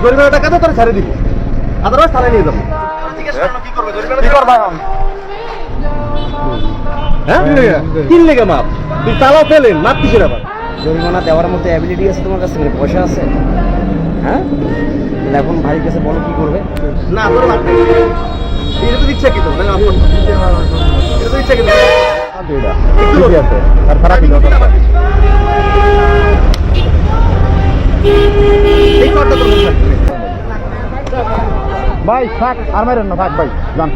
জরিমানা টাকা তো তোর ছেড়ে দিব, আদারওয়াইজ থানায় নিয়ে যাবো। কি করবে? কি করবা এখন? হ্যাঁ কি লেগে মাপ? তুই তালাও পেলেন, মাপ কিসের আবার? জরিমানা দেওয়ার মতো অ্যাবিলিটি আছে তোমার কাছে? পয়সা আছে? হ্যাঁ, তাহলে এখন ভাইয়ের কাছে বলো কি করবে। না তোর মাপ নেই, এটা তো ইচ্ছা কিন্তু এটা তো ইচ্ছা কিন্তু আর খারাপ ভাই থাক আর মারেন না, থাক ভাই যান।